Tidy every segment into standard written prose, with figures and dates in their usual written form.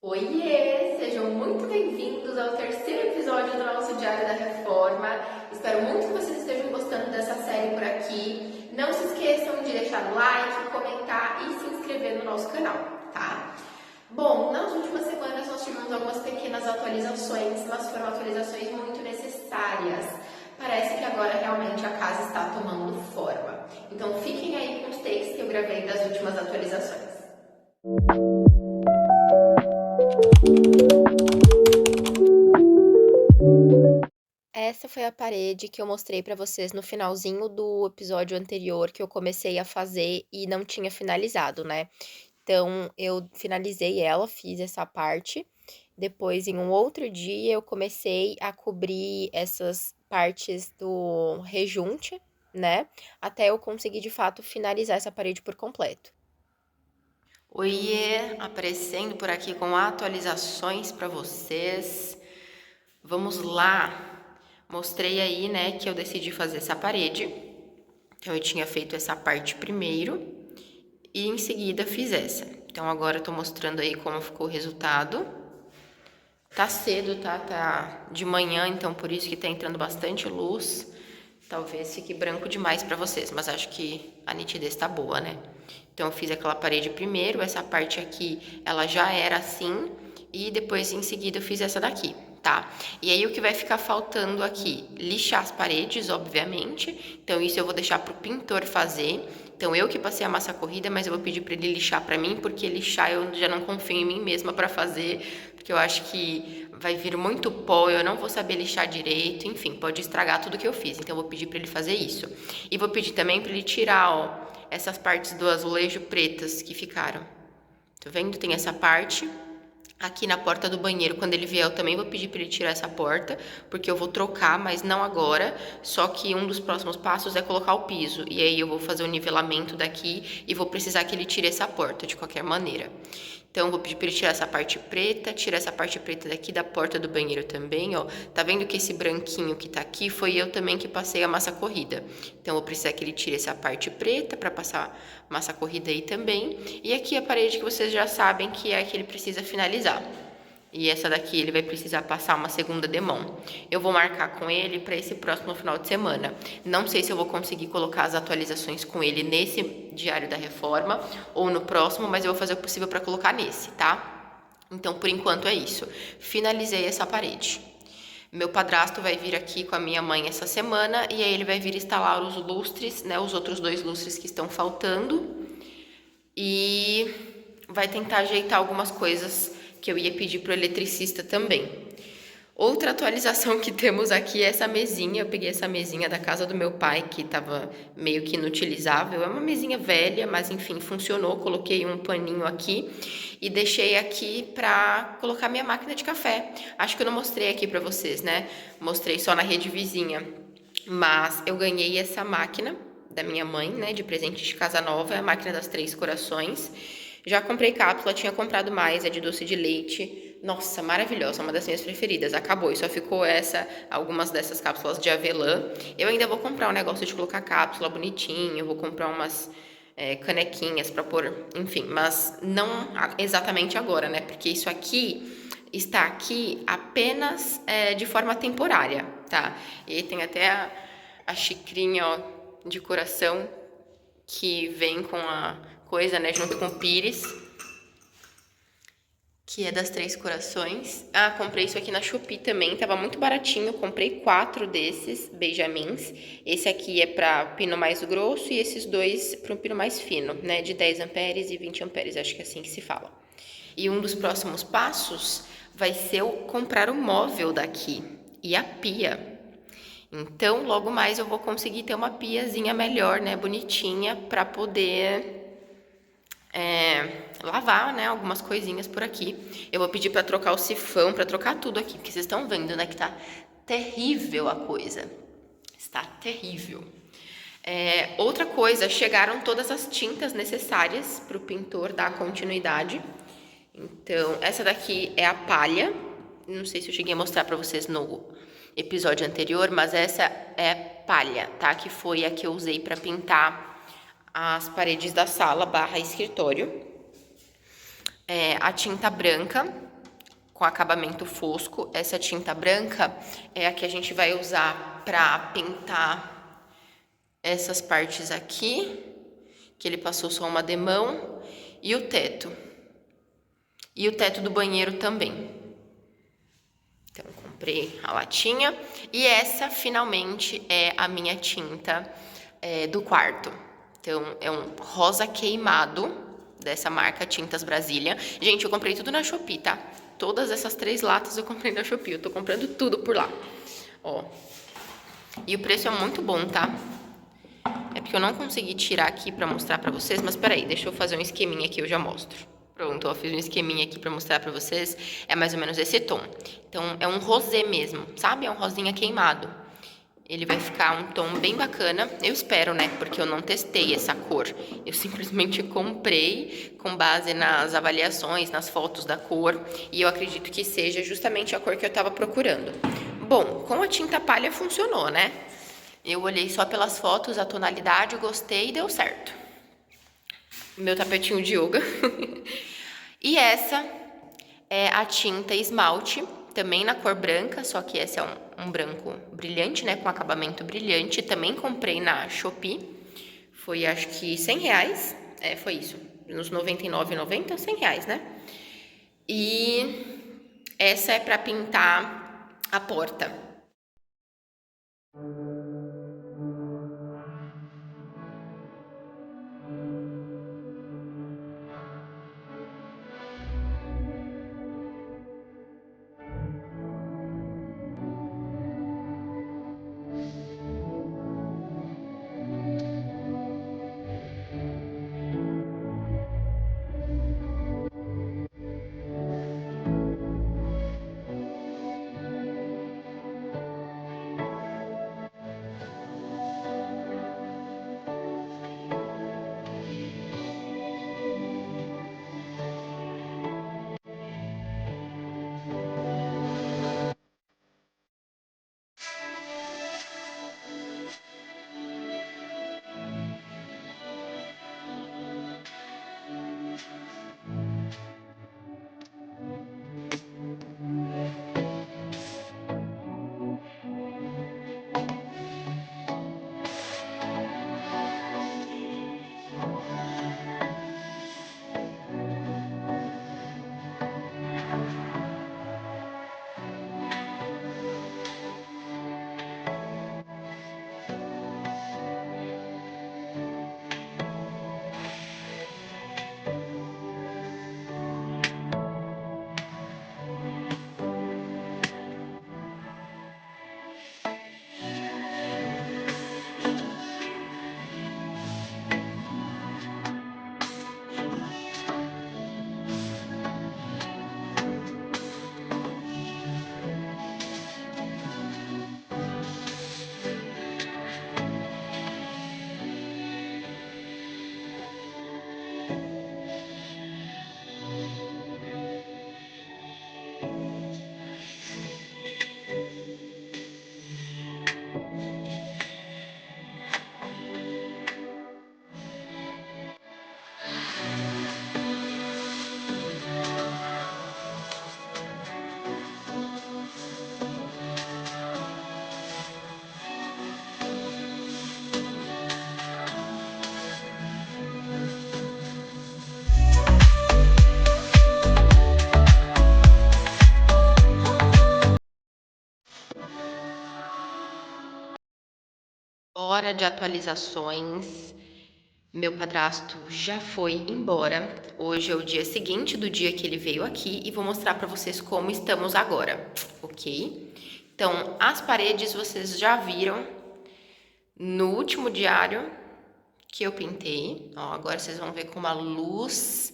Oiê! Sejam muito bem-vindos ao terceiro episódio do nosso Diário da Reforma. Espero muito que vocês estejam gostando dessa série por aqui. Não se esqueçam de deixar o like, comentar e se inscrever no nosso canal, tá? Bom, nas últimas semanas nós tivemos algumas pequenas atualizações, mas foram atualizações muito necessárias. Parece que agora realmente a casa está tomando forma. Então fiquem aí com os takes que eu gravei das últimas atualizações. Essa foi a parede que eu mostrei pra vocês no finalzinho do episódio anterior, que eu comecei a fazer e não tinha finalizado, né. Então eu finalizei ela, fiz essa parte, depois em um outro dia eu comecei a cobrir essas partes do rejunte, né, até eu conseguir de fato finalizar essa parede por completo. Oiê, aparecendo por aqui com atualizações para vocês. Vamos lá. Mostrei aí, né, que eu decidi fazer essa parede. Então eu tinha feito essa parte primeiro e em seguida fiz essa. Então agora eu tô mostrando aí como ficou o resultado. Tá cedo, tá? Tá de manhã, então por isso que tá entrando bastante luz. Talvez fique branco demais para vocês, mas acho que a nitidez tá boa, né? Então eu fiz aquela parede primeiro, essa parte aqui ela já era assim e depois em seguida eu fiz essa daqui, tá? E aí o que vai ficar faltando aqui? Lixar as paredes, obviamente. Então isso eu vou deixar pro pintor fazer. Então eu que passei a massa corrida, mas eu vou pedir para ele lixar para mim, porque lixar eu já não confio em mim mesma para fazer, porque eu acho que vai vir muito pó, eu não vou saber lixar direito, enfim, pode estragar tudo que eu fiz. Então eu vou pedir para ele fazer isso. E vou pedir também para ele tirar, ó, essas partes do azulejo pretas que ficaram. Tá vendo? Tem essa parte. Aqui na porta do banheiro, quando ele vier, eu também vou pedir para ele tirar essa porta, porque eu vou trocar, mas não agora. Só que um dos próximos passos é colocar o piso. E aí eu vou fazer o nivelamento daqui e vou precisar que ele tire essa porta, de qualquer maneira. Então, eu vou pedir para ele tirar essa parte preta, tirar essa parte preta daqui da porta do banheiro também, ó. Tá vendo que esse branquinho que tá aqui foi eu também que passei a massa corrida. Então, eu vou precisar que ele tire essa parte preta para passar massa corrida aí também. E aqui a parede que vocês já sabem que é a que ele precisa finalizar. E essa daqui ele vai precisar passar uma segunda demão. Eu vou marcar com ele para esse próximo final de semana. Não sei se eu vou conseguir colocar as atualizações com ele nesse Diário da Reforma ou no próximo, mas eu vou fazer o possível para colocar nesse, tá? Então, por enquanto é isso. Finalizei essa parede. Meu padrasto vai vir aqui com a minha mãe essa semana e aí ele vai vir instalar os lustres, né, os outros 2 lustres que estão faltando e vai tentar ajeitar algumas coisas que eu ia pedir pro eletricista também. Outra atualização que temos aqui é essa mesinha. Eu peguei essa mesinha da casa do meu pai, que estava meio que inutilizável. É uma mesinha velha, mas enfim, funcionou. Coloquei um paninho aqui e deixei aqui para colocar minha máquina de café. Acho que eu não mostrei aqui para vocês, né? Mostrei só na rede vizinha. Mas eu ganhei essa máquina da minha mãe, né, de presente de casa nova, é a máquina das 3 corações. Já comprei cápsula, tinha comprado mais, é de doce de leite. Nossa, maravilhosa, uma das minhas preferidas. Acabou e só ficou algumas dessas cápsulas de avelã. Eu ainda vou comprar um negócio de colocar cápsula bonitinho, vou comprar umas canequinhas para pôr, enfim, mas não exatamente agora, né? Porque isso aqui está aqui apenas de forma temporária, tá? E tem até a xicrinha, ó, de coração que vem com a coisa, né, junto com o pires, que é das 3 corações. Ah, comprei isso aqui na Shopee também, tava muito baratinho, comprei 4 desses Benjamins. Esse aqui é para pino mais grosso e esses 2 para um pino mais fino, né, de 10 amperes e 20 amperes, acho que é assim que se fala. E um dos próximos passos vai ser eu comprar o móvel daqui e a pia. Então, logo mais eu vou conseguir ter uma piazinha melhor, né, bonitinha, para poder lavar, né, algumas coisinhas por aqui. Eu vou pedir para trocar o sifão, para trocar tudo aqui, porque vocês estão vendo, né, que tá terrível a coisa. Está terrível. Outra coisa, chegaram todas as tintas necessárias para o pintor dar continuidade. Então, essa daqui é a palha. Não sei se eu cheguei a mostrar para vocês no episódio anterior, mas essa é palha, tá? Que foi a que eu usei para pintar as paredes da sala / escritório. A tinta branca, com acabamento fosco. Essa tinta branca é a que a gente vai usar para pintar essas partes aqui, que ele passou só uma demão, e o teto. E o teto do banheiro também. Então, comprei a latinha. E essa, finalmente, é a minha tinta do quarto. Então, é um rosa queimado, dessa marca Tintas Brasília. Gente, eu comprei tudo na Shopee, tá? Todas essas 3 latas eu comprei na Shopee. Eu tô comprando tudo por lá. Ó. E o preço é muito bom, tá? É porque eu não consegui tirar aqui pra mostrar pra vocês, mas peraí, deixa eu fazer um esqueminha aqui, eu já mostro. Pronto, eu fiz um esqueminha aqui pra mostrar pra vocês. É mais ou menos esse tom. Então, é um rosé mesmo, sabe? É um rosinha queimado. Ele vai ficar um tom bem bacana. Eu espero, né? Porque eu não testei essa cor. Eu simplesmente comprei com base nas avaliações, nas fotos da cor. E eu acredito que seja justamente a cor que eu tava procurando. Bom, com a tinta palha funcionou, né? Eu olhei só pelas fotos, a tonalidade, gostei e deu certo. Meu tapetinho de yoga. E essa é a tinta esmalte, também na cor branca, só que esse é um branco brilhante, né, com acabamento brilhante. Também comprei na Shopee, foi acho que R$100, foi isso, uns R$ 99,90, R$100, né? E essa é para pintar a porta. Hora de atualizações. Meu padrasto já foi embora. Hoje é o dia seguinte do dia que ele veio aqui e vou mostrar para vocês como estamos agora, ok? Então, as paredes vocês já viram no último diário que eu pintei. Ó, agora vocês vão ver com uma luz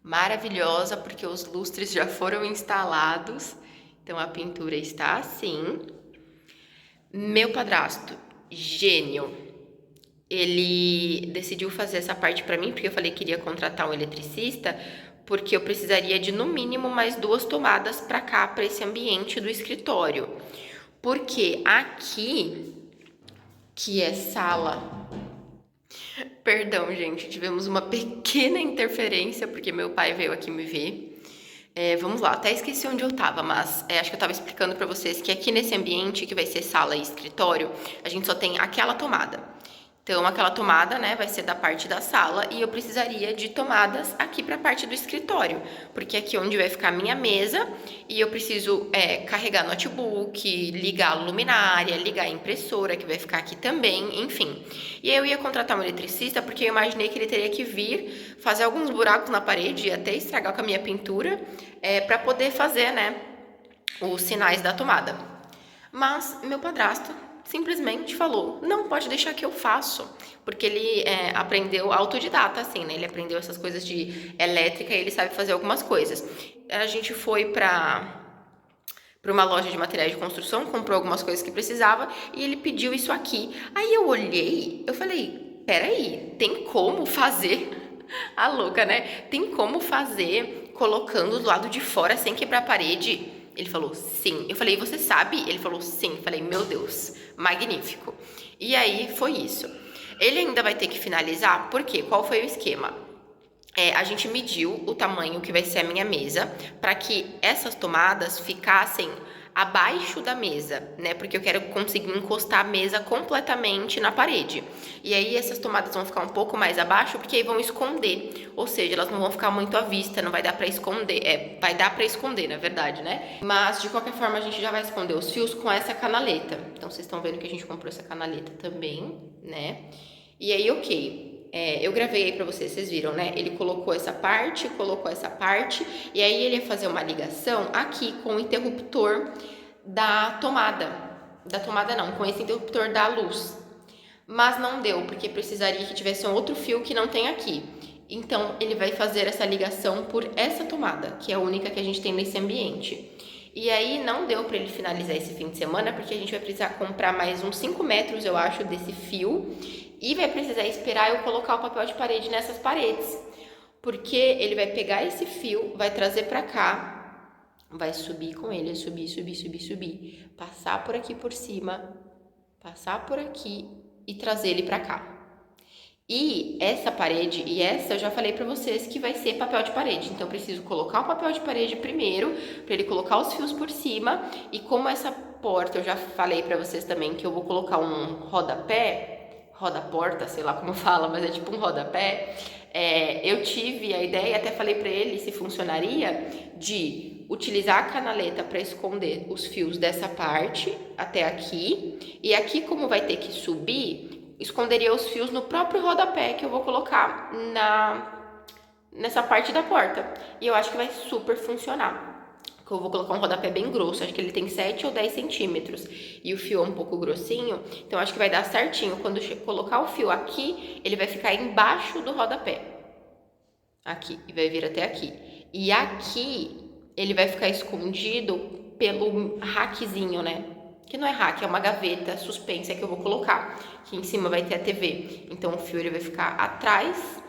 maravilhosa, porque os lustres já foram instalados. Então, a pintura está assim. Meu padrasto, gênio, ele decidiu fazer essa parte para mim, porque eu falei que iria contratar um eletricista, porque eu precisaria de no mínimo mais 2 tomadas para cá, para esse ambiente do escritório. Porque aqui, que é sala... Perdão, gente, tivemos uma pequena interferência, porque meu pai veio aqui me ver. Vamos lá, até esqueci onde eu tava, mas acho que eu tava explicando pra vocês que aqui nesse ambiente, que vai ser sala e escritório, a gente só tem aquela tomada. Então, aquela tomada, né, vai ser da parte da sala e eu precisaria de tomadas aqui para a parte do escritório, porque aqui é onde vai ficar a minha mesa e eu preciso carregar notebook, ligar a luminária, ligar a impressora, que vai ficar aqui também, enfim. E aí eu ia contratar um eletricista porque eu imaginei que ele teria que vir fazer alguns buracos na parede e até estragar com a minha pintura para poder fazer, né, os sinais da tomada. Mas meu padrasto simplesmente falou, não, pode deixar que eu faço, porque ele aprendeu autodidata, assim, né, ele aprendeu essas coisas de elétrica e ele sabe fazer algumas coisas. A gente foi para uma loja de materiais de construção, comprou algumas coisas que precisava e ele pediu isso aqui. Aí eu olhei, eu falei, peraí, tem como fazer? A louca, né? Tem como fazer colocando do lado de fora sem quebrar a parede? Ele falou, sim. Eu falei, você sabe? Ele falou, sim. Eu falei, meu Deus, magnífico. E aí foi isso. Ele ainda vai ter que finalizar, por quê? Qual foi o esquema? A gente mediu o tamanho que vai ser a minha mesa para que essas tomadas ficassem abaixo da mesa, né? Porque eu quero conseguir encostar a mesa completamente na parede. E aí essas tomadas vão ficar um pouco mais abaixo, porque aí vão esconder. Ou seja, elas não vão ficar muito à vista, não vai dar para esconder. Vai dar para esconder, na verdade, né? Mas de qualquer forma a gente já vai esconder os fios com essa canaleta. Então vocês estão vendo que a gente comprou essa canaleta também, né? E aí, ok. Eu gravei aí pra vocês viram, né? Ele colocou essa parte, e aí ele ia fazer uma ligação aqui com o interruptor da tomada. Da tomada não, com esse interruptor da luz. Mas não deu, porque precisaria que tivesse um outro fio que não tem aqui. Então, ele vai fazer essa ligação por essa tomada, que é a única que a gente tem nesse ambiente. E aí, não deu para ele finalizar esse fim de semana, porque a gente vai precisar comprar mais uns 5 metros, eu acho, desse fio. E vai precisar esperar eu colocar o papel de parede nessas paredes. Porque ele vai pegar esse fio, vai trazer pra cá, vai subir com ele, subir, passar por aqui por cima, passar por aqui e trazer ele pra cá. E essa parede, e essa eu já falei pra vocês que vai ser papel de parede. Então eu preciso colocar o papel de parede primeiro, pra ele colocar os fios por cima. E como essa porta, eu já falei pra vocês também que eu vou colocar um rodapé, roda-porta, sei lá como fala, mas é tipo um rodapé. Eu tive a ideia, até falei pra ele se funcionaria, de utilizar a canaleta para esconder os fios dessa parte até aqui. E aqui, como vai ter que subir, esconderia os fios no próprio rodapé que eu vou colocar nessa parte da porta. E eu acho que vai super funcionar. Que eu vou colocar um rodapé bem grosso, acho que ele tem 7 ou 10 centímetros. E o fio é um pouco grossinho, então acho que vai dar certinho. Quando eu colocar o fio aqui, ele vai ficar embaixo do rodapé. Aqui, e vai vir até aqui. E aqui, ele vai ficar escondido pelo rackzinho, né? Que não é rack, é uma gaveta suspensa que eu vou colocar. Aqui em cima vai ter a TV. Então o fio ele vai ficar atrás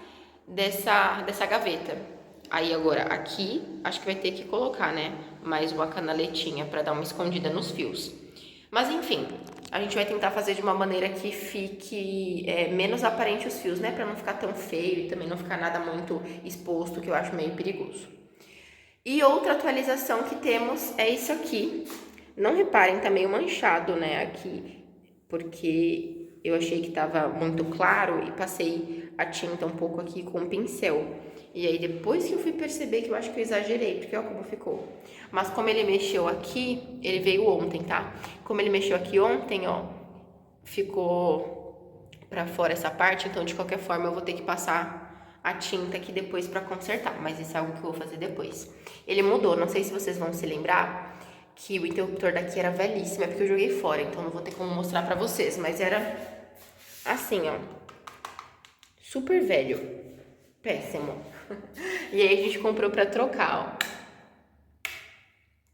dessa gaveta. Aí agora aqui, acho que vai ter que colocar, né? Mais uma canaletinha para dar uma escondida nos fios. Mas enfim, a gente vai tentar fazer de uma maneira que fique menos aparente os fios, né? Para não ficar tão feio e também não ficar nada muito exposto, que eu acho meio perigoso. E outra atualização que temos é isso aqui. Não reparem, tá meio manchado, né, aqui, porque eu achei que tava muito claro e passei a tinta um pouco aqui com o pincel. E aí depois que eu fui perceber que eu acho que eu exagerei, porque olha como ficou. Mas como ele mexeu aqui, ele veio ontem, tá? Como ele mexeu aqui ontem, ó, ficou pra fora essa parte, então de qualquer forma eu vou ter que passar a tinta aqui depois pra consertar, mas isso é algo que eu vou fazer depois. Ele mudou, não sei se vocês vão se lembrar, que o interruptor daqui era velhíssimo, é porque eu joguei fora, então não vou ter como mostrar pra vocês, mas era assim, ó, super velho, péssimo. E aí a gente comprou pra trocar, ó.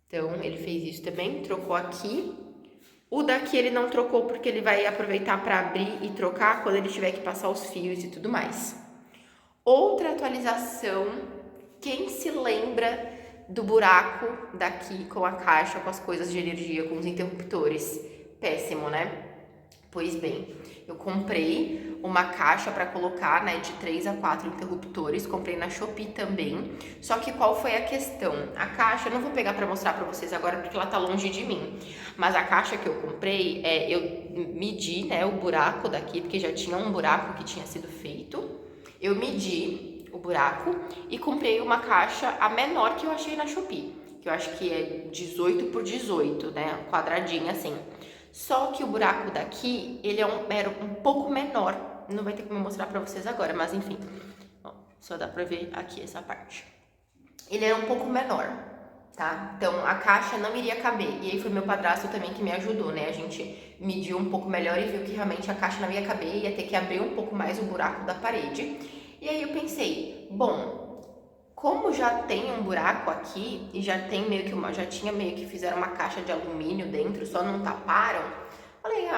Então ele fez isso também, trocou aqui. O daqui ele não trocou porque ele vai aproveitar pra abrir e trocar quando ele tiver que passar os fios e tudo mais. Outra atualização, quem se lembra do buraco daqui com a caixa, com as coisas de energia, com os interruptores? Péssimo, né? Pois bem, eu comprei uma caixa para colocar, né, de 3 a 4 interruptores, comprei na Shopee também. Só que qual foi a questão? A caixa, eu não vou pegar para mostrar para vocês agora porque ela tá longe de mim, mas a caixa que eu comprei, eu medi, né, o buraco daqui, porque já tinha um buraco que tinha sido feito, eu medi o buraco e comprei uma caixa, a menor que eu achei na Shopee, que eu acho que é 18 por 18, né, quadradinha assim. Só que o buraco daqui, ele era um pouco menor. Não vai ter como eu mostrar pra vocês agora, mas enfim. Ó, só dá pra ver aqui essa parte. Ele era um pouco menor, tá? Então a caixa não iria caber. E aí foi meu padrasto também que me ajudou, né? A gente mediu um pouco melhor e viu que realmente a caixa não ia caber, ia ter que abrir um pouco mais o buraco da parede. E aí eu pensei, bom, como já tem um buraco aqui e já tem meio que já tinha meio que fizeram uma caixa de alumínio dentro, só não taparam, falei,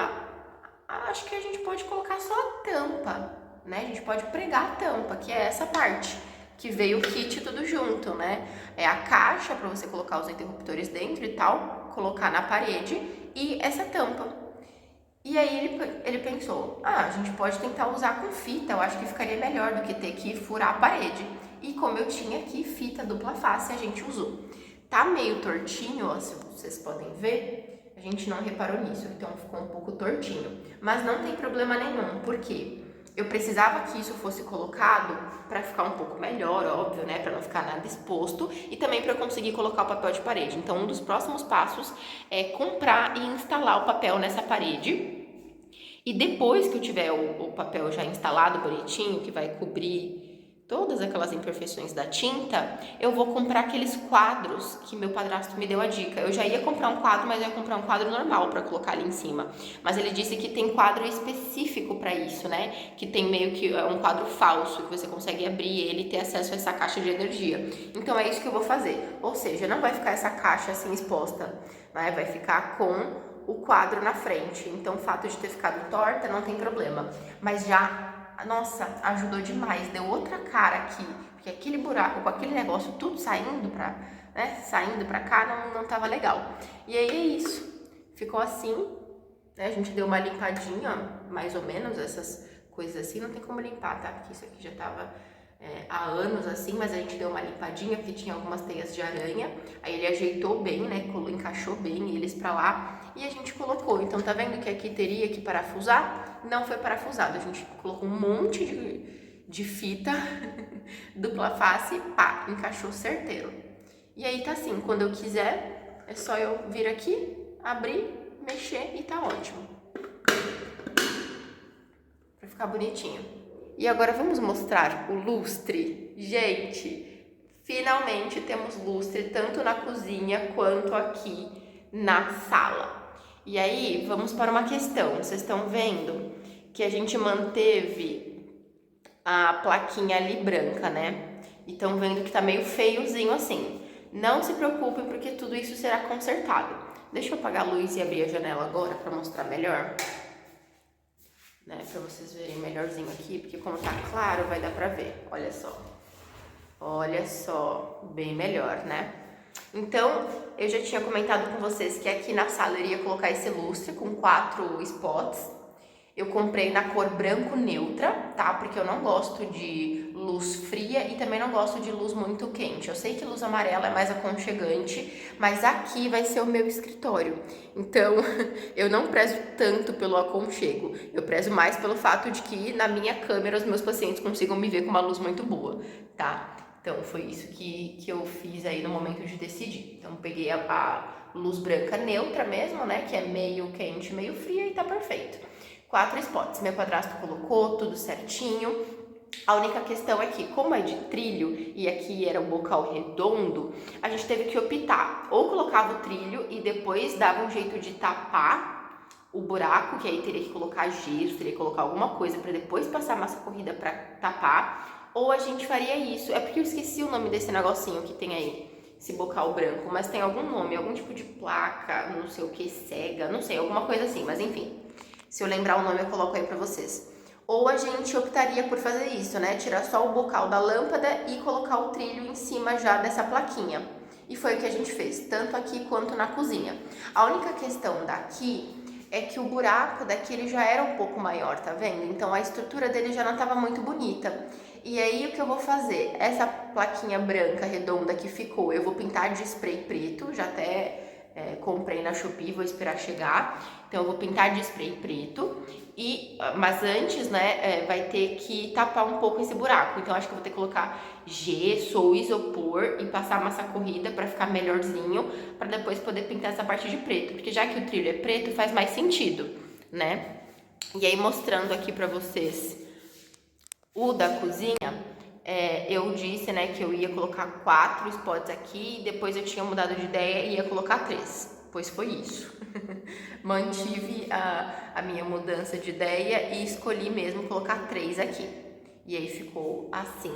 acho que a gente pode colocar só a tampa, né? A gente pode pregar a tampa, que é essa parte, que veio o kit tudo junto, né? É a caixa para você colocar os interruptores dentro e tal, colocar na parede e essa tampa. E aí ele pensou, a gente pode tentar usar com fita, eu acho que ficaria melhor do que ter que furar a parede. E como eu tinha aqui fita dupla face, a gente usou. Tá meio tortinho, ó, se vocês podem ver, a gente não reparou nisso, então ficou um pouco tortinho. Mas não tem problema nenhum, porque eu precisava que isso fosse colocado para ficar um pouco melhor, óbvio, né, para não ficar nada exposto e também para eu conseguir colocar o papel de parede. Então, um dos próximos passos é comprar e instalar o papel nessa parede. E depois que eu tiver o papel já instalado bonitinho, que vai cobrir todas aquelas imperfeições da tinta, eu vou comprar aqueles quadros que meu padrasto me deu a dica. Eu já ia comprar um quadro, mas eu ia comprar um quadro normal para colocar ali em cima. Mas ele disse que tem quadro específico para isso, né? Que tem meio que um quadro falso, que você consegue abrir ele e ter acesso a essa caixa de energia. Então é isso que eu vou fazer. Ou seja, não vai ficar essa caixa assim exposta, né? Vai ficar com o quadro na frente. Então o fato de ter ficado torta não tem problema. Mas já... Nossa, ajudou demais, deu outra cara aqui, porque aquele buraco com aquele negócio tudo saindo pra cá não tava legal. E aí é isso, ficou assim, né? A gente deu uma limpadinha, mais ou menos, essas coisas assim, não tem como limpar, tá? Porque isso aqui já tava há anos assim, mas a gente deu uma limpadinha porque tinha algumas teias de aranha, aí ele ajeitou bem, né? Encaixou bem eles pra lá e a gente colocou. Então tá vendo que aqui teria que parafusar? Não foi parafusado, a gente colocou um monte de fita dupla face, pá, encaixou certeiro. E aí tá assim, quando eu quiser, é só eu vir aqui, abrir, mexer e tá ótimo. Pra ficar bonitinho. E agora vamos mostrar o lustre. Gente, finalmente temos lustre tanto na cozinha quanto aqui na sala. E aí, vamos para uma questão. Vocês estão vendo que a gente manteve a plaquinha ali branca, né? E estão vendo que tá meio feiozinho assim. Não se preocupem porque tudo isso será consertado. Deixa eu apagar a luz e abrir a janela agora para mostrar melhor. Né, pra vocês verem melhorzinho aqui, porque como tá claro, vai dar pra ver. Olha só, bem melhor, né? Então, eu já tinha comentado com vocês que aqui na sala eu iria colocar esse lustre com 4 spots. Eu comprei na cor branco neutra, tá? Porque eu não gosto de luz fria e também não gosto de luz muito quente. Eu sei que luz amarela é mais aconchegante, mas aqui vai ser o meu escritório. Então, eu não prezo tanto pelo aconchego. Eu prezo mais pelo fato de que na minha câmera os meus pacientes consigam me ver com uma luz muito boa, tá? Então, foi isso que eu fiz aí no momento de decidir. Então, peguei a luz branca neutra mesmo, né? Que é meio quente, meio fria e tá perfeito. 4 spots, meu padrasto colocou tudo certinho. A única questão é que, como é de trilho e aqui era um bocal redondo, a gente teve que optar. Ou colocava o trilho e depois dava um jeito de tapar o buraco, que aí teria que colocar gesso, teria que colocar alguma coisa para depois passar massa corrida para tapar. Ou a gente faria isso. É porque eu esqueci o nome desse negocinho que tem aí, esse bocal branco, mas tem algum nome, algum tipo de placa, não sei o que, cega, não sei, alguma coisa assim, mas enfim. Se eu lembrar o nome, eu coloco aí pra vocês. Ou a gente optaria por fazer isso, né? Tirar só o bocal da lâmpada e colocar o trilho em cima já dessa plaquinha. E foi o que a gente fez, tanto aqui quanto na cozinha. A única questão daqui é que o buraco daqui ele já era um pouco maior, tá vendo? Então a estrutura dele já não estava muito bonita. E aí o que eu vou fazer? Essa plaquinha branca redonda que ficou, eu vou pintar de spray preto, já até comprei na Shopee, vou esperar chegar. Então eu vou pintar de spray preto, mas antes, né, vai ter que tapar um pouco esse buraco. Então acho que eu vou ter que colocar gesso ou isopor e passar massa corrida para ficar melhorzinho, para depois poder pintar essa parte de preto, porque já que o trilho é preto faz mais sentido, né? E aí mostrando aqui para vocês o da cozinha, eu disse, né, que eu ia colocar 4 spots aqui, depois eu tinha mudado de ideia e ia colocar 3, pois foi isso. Mantive a minha mudança de ideia e escolhi mesmo colocar 3 aqui. E aí ficou assim.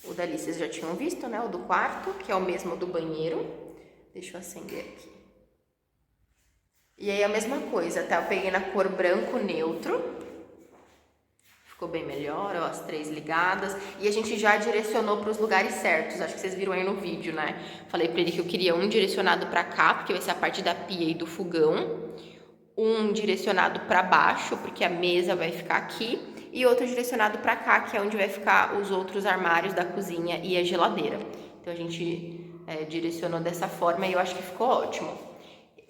O dali vocês já tinham visto, né, o do quarto, que é o mesmo do banheiro. Deixa eu acender aqui. E aí a mesma coisa, tá? Eu peguei na cor branco neutro. Ficou bem melhor, ó, as 3 ligadas. E a gente já direcionou para os lugares certos. Acho que vocês viram aí no vídeo, né? Falei para ele que eu queria um direcionado para cá, porque vai ser a parte da pia e do fogão. Um direcionado para baixo, porque a mesa vai ficar aqui. E outro direcionado para cá, que é onde vai ficar os outros armários da cozinha e a geladeira. Então a gente direcionou dessa forma e eu acho que ficou ótimo.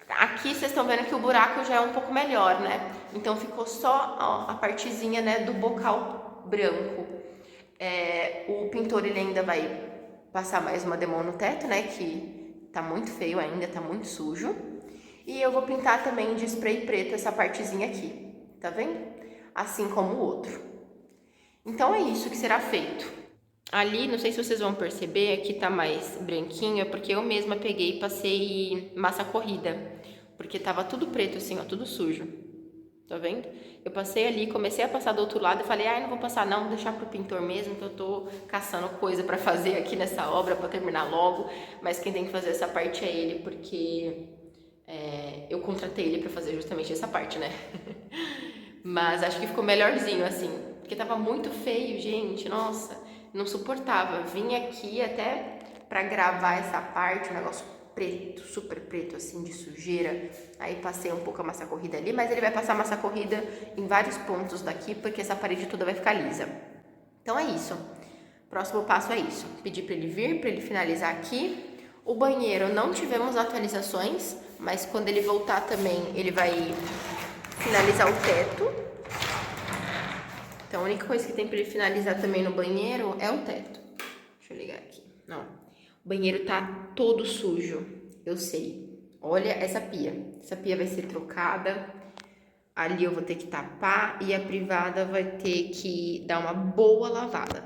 Aqui vocês estão vendo que o buraco já é um pouco melhor, né? Então ficou só, ó, a partezinha, né, do bocal branco. O pintor ele ainda vai passar mais uma demão no teto, né, que tá muito feio ainda, tá muito sujo. E eu vou pintar também de spray preto essa partezinha aqui, tá vendo? Assim como o outro. Então é isso que será feito. Ali, não sei se vocês vão perceber, aqui tá mais branquinho, é porque eu mesma peguei e passei massa corrida, porque tava tudo preto assim, ó, tudo sujo. Tá vendo? Eu passei ali, comecei a passar do outro lado e falei, não vou passar não, vou deixar pro pintor mesmo, que eu tô caçando coisa pra fazer aqui nessa obra, pra terminar logo, mas quem tem que fazer essa parte é ele, porque eu contratei ele pra fazer justamente essa parte, né? Mas acho que ficou melhorzinho assim, porque tava muito feio, gente, nossa, não suportava. Vim aqui até pra gravar essa parte, um negócio preto, super preto assim, de sujeira. Aí passei um pouco a massa corrida ali, mas ele vai passar massa corrida em vários pontos daqui, porque essa parede toda vai ficar lisa. Então é isso. Próximo passo é isso. Pedir pra ele vir, pra ele finalizar aqui. O banheiro não tivemos atualizações, mas quando ele voltar também, ele vai finalizar o teto. Então a única coisa que tem pra ele finalizar também no banheiro é o teto. Deixa eu ligar aqui. Não. O banheiro tá todo sujo, eu sei. Olha essa pia. Essa pia vai ser trocada. Ali eu vou ter que tapar e a privada vai ter que dar uma boa lavada.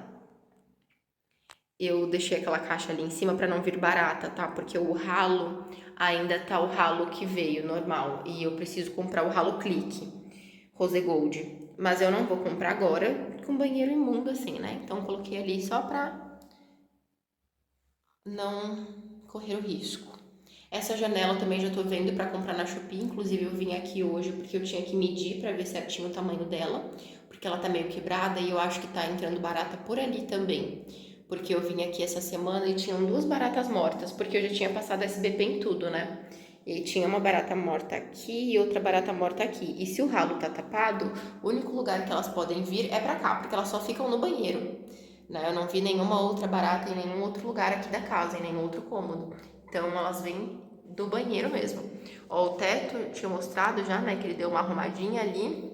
Eu deixei aquela caixa ali em cima para não vir barata, tá? Porque o ralo ainda tá o ralo que veio normal e eu preciso comprar o ralo Clique Rose Gold, mas eu não vou comprar agora com banheiro imundo assim, né? Então coloquei ali só pra não correr o risco. Essa janela também já tô vendo para comprar na Shopee, inclusive eu vim aqui hoje porque eu tinha que medir para ver certinho o tamanho dela, porque ela tá meio quebrada e eu acho que tá entrando barata por ali também. Porque eu vim aqui essa semana e tinham 2 baratas mortas, porque eu já tinha passado SBP em tudo, né? E aí tinha uma barata morta aqui e outra barata morta aqui. E se o ralo tá tapado, o único lugar que elas podem vir é pra cá, porque elas só ficam no banheiro, né? Eu não vi nenhuma outra barata em nenhum outro lugar aqui da casa, em nenhum outro cômodo. Então elas vêm do banheiro mesmo. Ó, o teto eu tinha mostrado já, né? Que ele deu uma arrumadinha ali,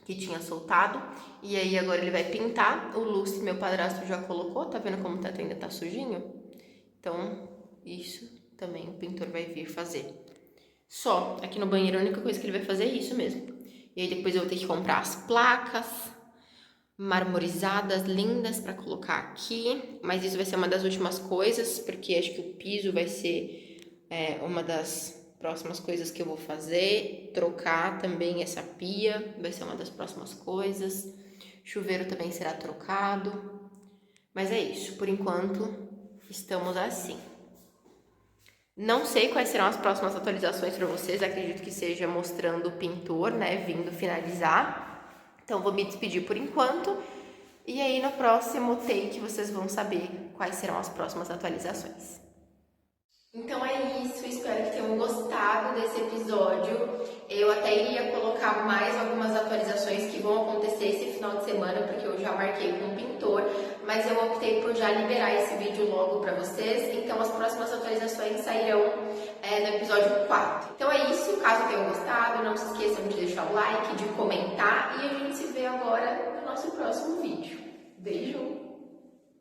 que tinha soltado. E aí agora ele vai pintar. O lustre meu padrasto já colocou. Tá vendo como o teto ainda tá sujinho? Então isso também o pintor vai vir fazer. Só aqui no banheiro a única coisa que ele vai fazer é isso mesmo. E aí depois eu vou ter que comprar as placas marmorizadas, lindas para colocar aqui. Mas isso vai ser uma das últimas coisas, porque acho que o piso vai ser uma das próximas coisas que eu vou fazer. Trocar também essa pia, vai ser uma das próximas coisas. Chuveiro também será trocado. Mas é isso, por enquanto estamos assim. Não sei quais serão as próximas atualizações para vocês, acredito que seja mostrando o pintor, né, vindo finalizar. Então vou me despedir por enquanto. E aí no próximo take vocês vão saber quais serão as próximas atualizações. Então é isso, espero que tenham gostado desse episódio. Eu até iria colocar mais algumas atualizações que vão acontecer esse final de semana, porque eu já marquei com o pintor, mas eu optei por já liberar esse vídeo logo para vocês, então as próximas atualizações sairão no episódio 4. Então é isso, caso tenham gostado, não se esqueçam de deixar o like, de comentar, e a gente se vê agora no nosso próximo vídeo. Beijo!